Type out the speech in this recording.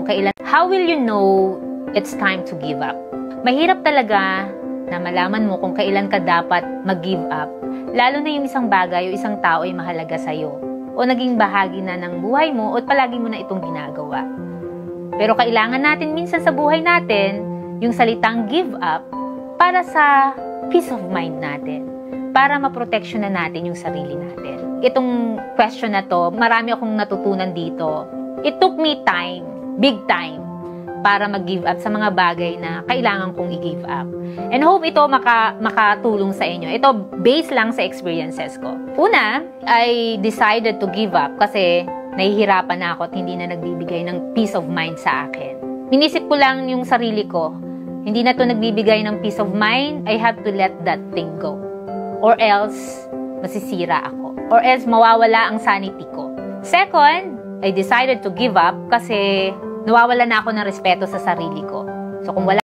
kung kailan. How will you know it's time to give up? Mahirap talaga na malaman mo kung kailan ka dapat mag-give up, lalo na yung isang bagay o isang tao ay mahalaga sa'yo o naging bahagi na ng buhay mo o palagi mo na itong ginagawa. Pero kailangan natin minsan sa buhay natin yung salitang give up para sa peace of mind natin, para maproteksyonan natin yung sarili natin. Itong question na to, marami akong natutunan dito. It took me time, big time, para mag-give up sa mga bagay na kailangan kong i-give up. And hope ito makatulong sa inyo. Ito based lang sa experiences ko. Una, I decided to give up kasi nahihirapan na ako at hindi na nagbibigay ng peace of mind sa akin. Minisip ko lang yung sarili ko. Hindi na to nagbibigay ng peace of mind. I have to let that thing go. Or else, masisira ako. Or else, mawawala ang sanity ko. Second, I decided to give up kasi nawawala na ako ng respeto sa sarili ko. So kung wala